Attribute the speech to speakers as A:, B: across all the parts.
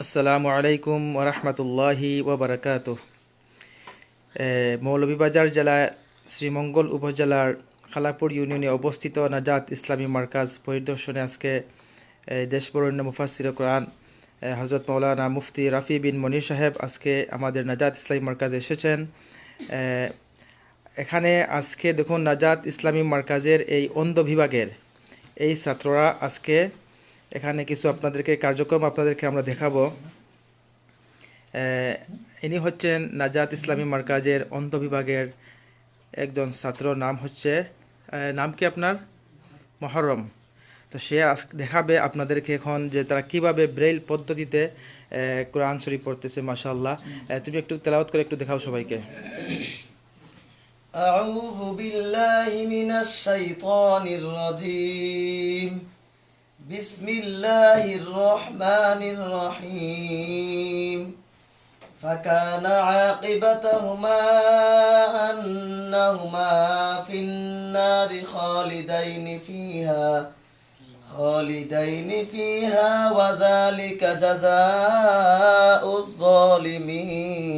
A: আসসালামু আলাইকুম ওরহমতুল্লাহি ওবরাকাতুহ। মৌলভীবাজার জেলার শ্রীমঙ্গল উপজেলার খালাপুর ইউনিয়নে অবস্থিত নাজাত ইসলামী মার্কাজ পরিদর্শনে আজকে দেশবরেণ্য মুফাসসির কোরআন হযরত মাওলানা মুফতি রাফি বিন মনির সাহেব আজকে আমাদের নাজাত ইসলামী মার্কাজে এসেছেন। এখানে আজকে দেখুন নাজাত ইসলামী মার্কাজের এই অন্ধ বিভাগের এই ছাত্ররা আজকে এখানে কিছু আপনাদেরকে কার্যক্রম আপনাদেরকে আমরা দেখাবো। ইনি হচ্ছেন নাজাত ইসলামী মার্কাজের অন্ধ বিভাগের একজন ছাত্র, নাম কি আপনার? মহরম। তো সে দেখাবে আপনাদেরকে এখন যে তারা কিভাবে ব্রেইল পদ্ধতিতে কোরআন শরীফ পড়তেছে। মাশাআল্লাহ, তুমি একটু তেলাওয়াত করে একটু দেখাও সবাইকে।
B: أعوذ بالله من الشيطان الرجيم بسم الله الرحمن الرحيم فكان عاقبتهما أنهما في النار خالدين فيها وذلك جزاء الظالمين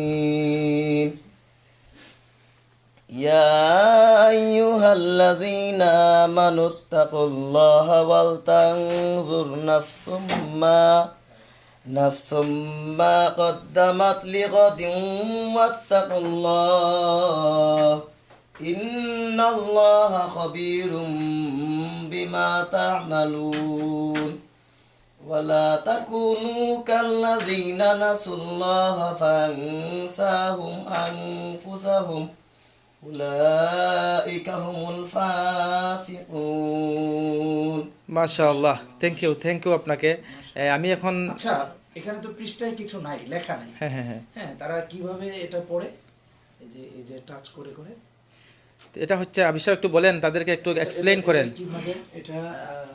B: يا أيها الذين آمنوا اتقوا الله ولتنظر نفس ما قدمت لغد واتقوا الله إن الله خبير بما تعملون ولا تكونوا كالذين نسوا الله فأنساهم أنفسهم أولئك هم الفاسقون
A: মাশাআল্লাহ, থ্যাংক ইউ আপনাকে। আমি এখন
C: আচ্ছা, এখানে তো পৃষ্ঠায় কিছু নাই, লেখা নাই।
A: হ্যাঁ হ্যাঁ হ্যাঁ
C: হ্যাঁ, তারা কিভাবে এটা পড়ে? এই যে টাচ করে করে
A: তো এটা হচ্ছে আবিষ্কার, একটু বলেন তাদেরকে, একটু এক্সপ্লেইন করেন।
C: কিভাবে এটা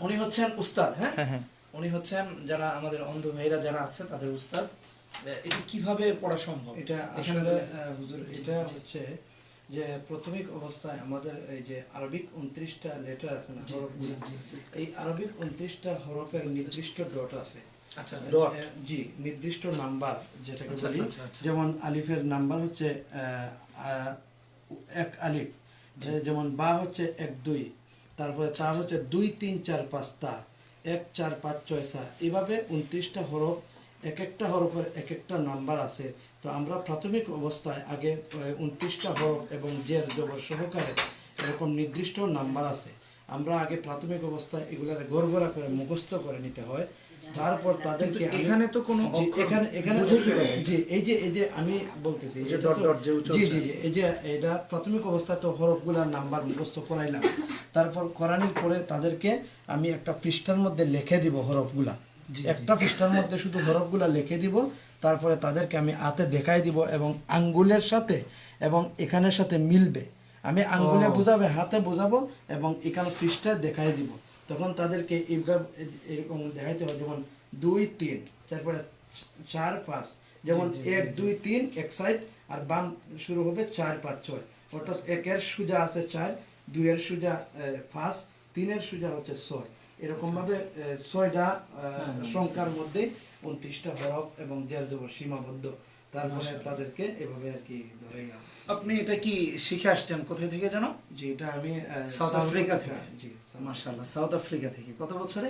C: উনি হচ্ছেন উস্তাদ। হ্যাঁ
A: হ্যাঁ হ্যাঁ
C: উনি হচ্ছেন যারা আমাদের অন্ধ ভাইরা যারা আছে তাদের উস্তাদ। এটা কিভাবে পড়া সম্ভব?
D: এটা
C: এখানে
D: আসলে হুজুর, এটা হচ্ছে যে প্রাথমিক অবস্থায় আমাদের এই যে আরবিক 29টা লেটার আছে না, হরফগুলো, এই আরবিক 29টা হরফের নির্দিষ্ট ডট আছে।
C: আচ্ছা, ডট।
D: জি, নির্দিষ্ট নাম্বার যেটাকে
C: আচ্ছা,
D: বলি।
C: আচ্ছা, আচ্ছা।
D: যেমন আলিফের নাম্বার হচ্ছে এক আলিফ, যেমন বা হচ্ছে 1 2, তারপরে তা হচ্ছে 2 3 4 5 তা, 1 4 5 6 সা, এভাবে 29টা হরফ, এক একটা হরফের এক একটা নাম্বার আছে। তো আমরা প্রাথমিক অবস্থায় আগে 29টা হরফ এবং জের জবর সহকারে এরকম নির্দিষ্ট নাম্বার আছে, আমরা আগে প্রাথমিক অবস্থায় এগুলার গড়গড়া করে মুখস্থ করে নিতে হয়। তারপর তাদেরকে
C: এখানে তো কোনো
D: এখানে জি, এই যে আমি বলতেছি,
C: যে ডট ডট যে
D: জি জি জি, এই যে এটা প্রাথমিক অবস্থায় তো হরফগুলার নাম্বার মুখস্থ করাইলাম। তারপর করানোর পরে তাদেরকে আমি একটা পৃষ্ঠার মধ্যে লিখে দিব হরফগুলা, একটা পৃষ্ঠার মধ্যে শুধু হরফগুলা লিখে দিব। তারপরে তাদেরকে আমি হাতে দেখাই দিব এবং আঙ্গুলের সাথে এবং এখানের সাথে মিলবে। আমি আঙ্গুলে বোঝাবে, হাতে বোঝাবো এবং এখানে পৃষ্ঠায় দেখাই দিব। তখন তাদেরকে এরকম দেখাইতে হবে, যেমন 2 3, তারপরে 4 5, যেমন 1 2 3 এক সাইড, আর বাম শুরু হবে 4 5 6, অর্থাৎ 1 এর সোজা আছে 4, 2 এর সোজা 5, 3 এর সোজা হচ্ছে 6। এরকম ভাবে 6টা সংখ্যার মধ্যে 29টা হরফ এবং জের জবর সীমাবদ্ধ। তারপরে তাদেরকে এভাবে আর কি ধরে গেলাম।
C: আপনি এটা কি শিখে আসছেন কোথা থেকে জানো?
D: জি, এটা আমি
C: সাউথ আফ্রিকা থেকে।
D: জি,
C: মাশাআল্লাহ, সাউথ আফ্রিকা থেকে। কত বছরে?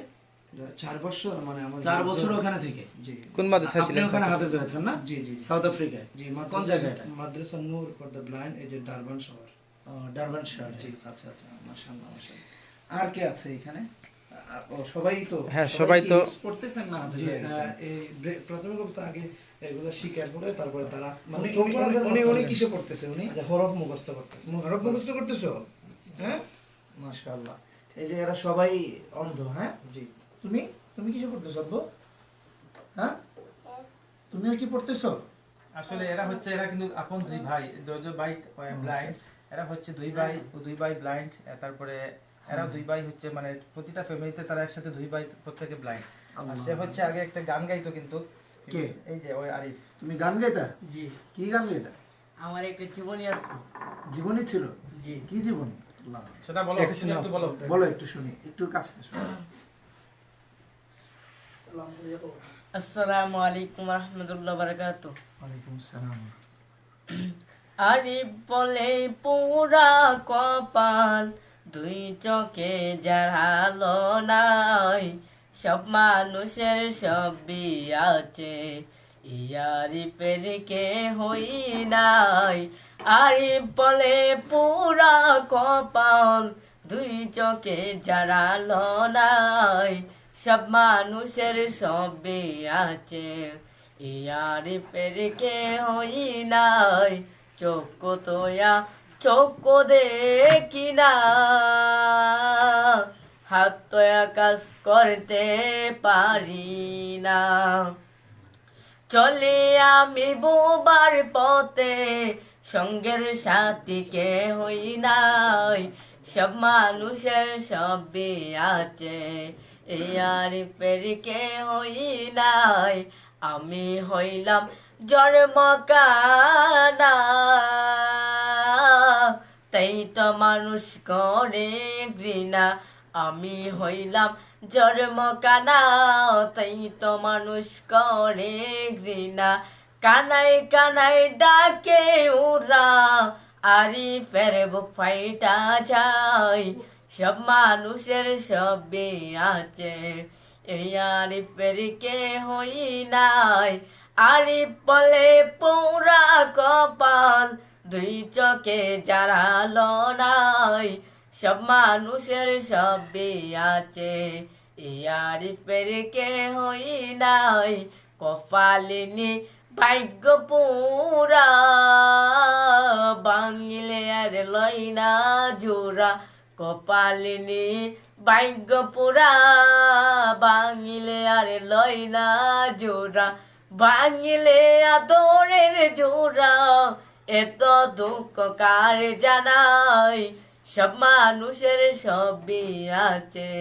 D: 4 বছর, মানে আমার
C: 4 বছর ওখানে থেকে।
D: জি।
A: কোন মাদ্রাসায়
C: আপনি
A: ছিলেন?
C: ওখানে হাফেজ হয়েছেন না?
D: জি জি,
C: সাউথ আফ্রিকায়।
D: জি,
C: কোন জায়গায় এটা?
D: মাদ্রাসা নূর ফর দ্য ব্লাইন্ড, এই যে ডারবান শহর।
C: ডারবান শহর। জি, আচ্ছা আচ্ছা, মাশাআল্লাহ মাশাআল্লাহ। আর কে আছে এখানে? সবাই তো,
A: হ্যাঁ, সবাই তো
C: পড়তেছেন না? হাফেজ
D: জি,
C: হয়ে গেছেন?
D: এই প্রাথমিক অবস্থা আগে এগুলো শিকার করে তারপরে তারা
C: উনি কিসে পড়তেছে? উনি
D: হরফ মুখস্থ করতেছে।
C: হরফ মুখস্থ করতেছো? হ্যাঁ, মাশাআল্লাহ। এই যে এরা সবাই অন্ধ। হ্যাঁ
D: জি।
C: তুমি কিসে পড়তেছো আব্বু? হ্যাঁ, তুমিও কি পড়তেছো?
A: আসলে এরা কিন্তু আপন দুই ভাই, দুই ভাই ব্লাইন্ড। এরা হচ্ছে দুই ভাই ব্লাইন্ড। তারপরে এরা দুই ভাই হচ্ছে, মানে প্রতিটা ফ্যামিলিতে তারা একসাথে দুই ভাই প্রত্যেকে ব্লাইন্ড। আর সে হচ্ছে আগে একটা গান গাইতো, কিন্তু
C: কে?
A: এই যে ওই আরিফ।
C: তুমি গান গাইতা?
E: জি,
C: কি গান গাইতা?
E: আমার একটা জীবনী আছে।
C: জীবনী ছিল?
E: জি।
C: কি জীবনী?
A: সেটা বলো, একটু বলো।
C: বলো, একটু শুনি, একটু কাছে আসো।
E: আসসালামু আলাইকুম রহমতুল্লাহ বারাকাতু।
C: ওয়ালাইকুম আসসালাম।
E: আরিফ বলে পুরা কপাল, দুই চোখে জারালো নাই, সব মানুষের সবই আছে, ইয়ারিফের কে হই নাই। আরিফ বলে পুরা কপাল, দুই চোখে জারালো নাই, সব মানুষের সবই আছে, ইয়ারিফের কে হই নাই। চোখ তোয়া চোখ দেখি না, হাত তোয়া কাজ করতে পারি না, চলে আমি বোবার পথে, সঙ্গের সাথী কে হই নাই, সব মানুষের সবই আছে, এই আরিফের কে হই নাই। আমি হইলাম জন্মকানা, তাই তো মানুষ করে ঘৃণা। আমি হইলাম জন্মকানা, তাই তো মানুষ করে ঘৃণা। কানাই কানাই ডাকে ওরা, আরিফের বুক ফাইটা যায়, সব মানুষের সবই আছে, এই আরিফের কে হই নাই। আরিফ বলে পুরা কপাল, দুই চোখে জারালো নাই, সব মানুষের সবই আছে, এই আরিফের কে হই নাই। কপালিনী ভাগ্য পুরা, বাঙিলে আর লই না জোড়া, কপালিনী ভাগ্য পুরা, বাঙিলে আর লই না জোড়া, ভাঙিলে আদরের জোড়া, এত দুঃখ কার জানাই, সব মানুষের সবই আছে,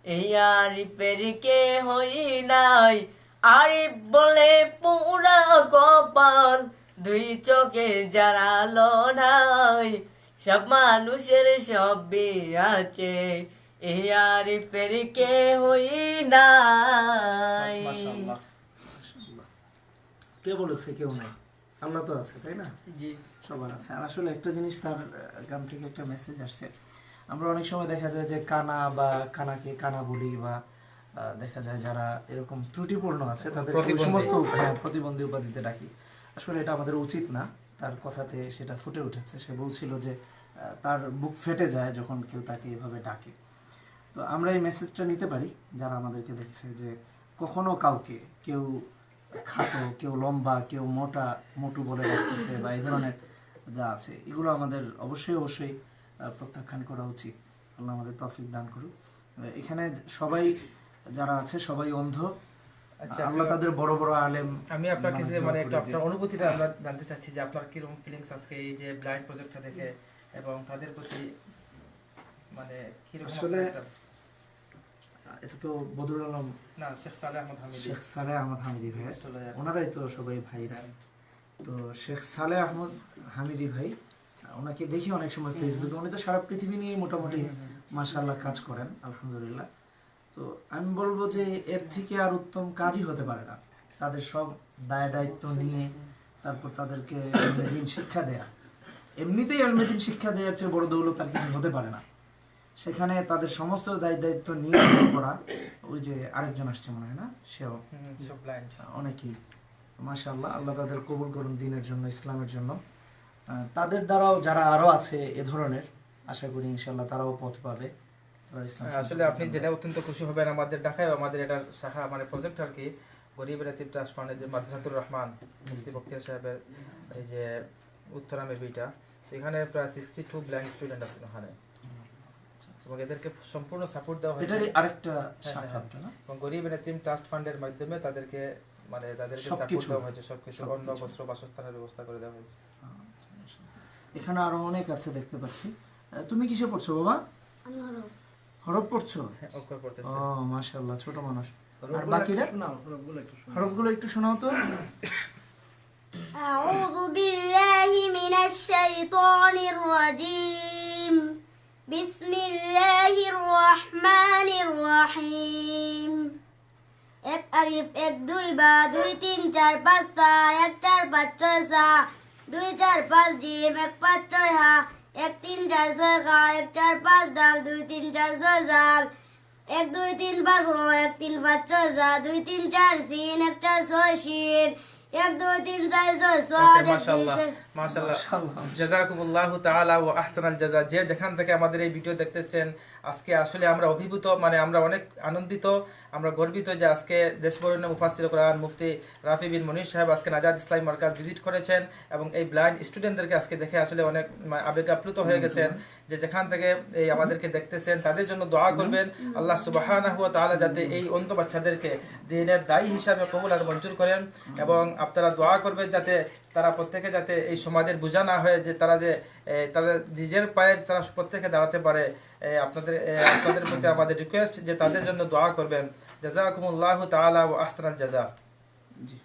E: এই আরিফের কে হই নাই। আরিফ বলে পুরা কপাল, দুই চোখে জারালো নাই, সব মানুষের সবই আছে, এই আরিফের কে হই নাই।
C: মাশাআল্লাহ, মাশাআল্লাহ। কে বলেছে কেউ নাই? আল্লাহ তো আছে, তাই না?
E: জি,
C: সবার আছে। আর আসলে একটা জিনিস, তার গান থেকে একটা মেসেজ আসছে। আমরা অনেক সময় দেখা যায় যে কানা বা কানাকে কানা বলি, বা দেখা যায় যারা এরকম ত্রুটিপূর্ণ আছে তাদের সমস্ত প্রতিবন্ধী উপাধিতে ডাকি। আসলে এটা আমাদের উচিত না। তার কথাতে সেটা ফুটে উঠেছে। সে বলছিল যে তার বুক ফেটে যায় যখন কেউ তাকে এভাবে ডাকে। তো আমরা এই মেসেজটা নিতে পারি যারা আমাদেরকে দেখছে, যে কখনো কাউকে কেউ খাটো, কেউ লম্বা, কেউ মোটা, মোটু বলে রাখতেছে বা এই ধরনের যা আছে, এগুলো আমাদের অবশ্যই অবশ্যই প্রত্যাখ্যান করা উচিত। আল্লাহ আমাদের তৌফিক দান করুক। এখানে সবাই যারা আছে সবাই অন্ধ। আল্লাহ তাদের বড় বড় আলেম।
A: আমি আপনার কাছে মানে একটু আপনার অনুভূতিটা আমরা জানতে চাচ্ছি, যে আপনার কিরকম ফিলিংস আজকে এই যে ব্লাইন্ড প্রজেক্টটা দেখে, এবং তাদের প্রতি মানে কিরকম
C: আসলে এটা তো বদরুল আলম
A: না শেখ সালেহ আহমদ হামিদি,
C: শেখ সালেহ আহমদ হামিদি ভাই, ওনারাই তো সবাই ভাইরা। তো শেখ সালেহ আহমদ হামিদি ভাই, ওনাকে দেখি অনেক সময় ফেসবুকে, উনি তো সারা পৃথিবী নিয়ে মোটামুটি মাশাআল্লাহ কাজ করেন, আলহামদুলিল্লাহ। তো আমি বলবো যে এর থেকে আর উত্তম কাজই হতে পারে না। তাদের সব দায় দায়িত্ব নিয়ে তারপর তাদেরকে দিন শিক্ষা দেয়া, এমনিতেই আলমেদিন শিক্ষা দেওয়ার চেয়ে বড় দৌলত আর কিছু হতে পারে না। সেখানে তাদের সমস্ত দায় দায়িত্ব নিয়ে করা, ওই যে আরেকজন আসছে মনে হয় না, সেও অনেকেই মাশাআল্লাহ, আল্লাহ তাদের কবুল করুন দিনের জন্য, ইসলামের জন্য। তাদের দ্বারাও যারা আরো আছে এ ধরনের, আশা করি ইনশাআল্লাহ তারাও পথ পাবে।
A: আসলে আপনি জেনে অত্যন্ত খুশি হবেন, আমাদের ঢাকায় আমাদের এটার শাখা মানে প্রজেক্ট আর কি, গরিব রাতিব ট্রাস্ট ফান্ডের যে মাদ্রাসাতুর রহমান মুফতি বখতিয়ার সাহেবের এই যে উত্তরামের বইটা, এখানে প্রায় 62 ব্লাইন্ড স্টুডেন্ট আছে ওখানে, এবং এদেরকে সম্পূর্ণ সাপোর্ট দেওয়া হয়েছে।
C: এটারই আরেকটা শাখা না,
A: এবং গরিব রাতিব ট্রাস্ট ফান্ডের মাধ্যমে তাদেরকে মানে তাদেরকে সাপোর্ট দেওয়া হয়েছে, সবকিছু অন্ন বস্ত্র বাসস্থানের ব্যবস্থা করে দেওয়া হয়েছে।
C: এখানে আরো অনেক আছে দেখতে পাচ্ছি। তুমি কিসে পড়ছো বাবা?
F: আমি হরফ।
C: হরফ পড়ছো?
A: অক্ষর পড়তেছে।
C: ও মাশাআল্লাহ, ছোট মানুষ। আর বাকিরা হরফগুলো একটু শোনাও তো।
F: أعوذ بالله من الشيطان الرجيم. بسم الله الرحمن الرحيم. এক আলিফ, এক দুই বা, 2 3 4 5 তা, 1 4 5 6 সা, 2 4 5 জিম, 1 5 6 হা, 1 3 4 6 খা, 1 4 5 দাল, 2 3 4 6 জাল, 1 2 3 5 র, 1 3 5 6 জা, 2 3 4 সিন, 1 4 6 শিন, 1 2 3 4 6 সোয়াদ, 1
A: মাশাআল্লাহ মাশাআল্লাহ জাযাকুমুল্লাহু তাআলা ওয়া আহসানাল জাযা। যে যেখান থেকে আমাদের এই ভিডিও দেখতেছেন, আজকে আসলে আমরা অভিভূত, মানে আমরা অনেক আনন্দিত, আমরা গর্বিত যে আজকে দেশবরেণ্য মুফাসসির কোরআন মুফতি রাফি বিন মুনির সাহেব আজকে নাজাত ইসলামী মার্কাজ ভিজিট করেছেন এবং এই ব্লাইন্ড স্টুডেন্টদেরকে আজকে দেখে আসলে অনেক আবেগ আপ্লুত হয়ে গেছেন। যে যেখান থেকে এই আমাদেরকে দেখতেছেন তাদের জন্য দোয়া করবেন, আল্লাহ সুবহানাহু ওয়া তাআলা যাতে এই অন্ধ বাচ্চাদেরকে দ্বীনের দায়ী হিসাবে কবুল আর মঞ্জুর করেন, এবং আপনারা দোয়া করবেন যাতে তারা প্রত্যেকে যাতে এই সমাজের বোঝা না হয়ে যে তারা যে তাদের নিজের পায়ে তারা প্রত্যেকে দাঁড়াতে পারে। আপনাদের প্রতি আমাদের রিকোয়েস্ট যে তাদের জন্য দোয়া করবেন। জাযাকুমুল্লাহু তাআলা ওয়া আহসানাল জাযা।
C: জি।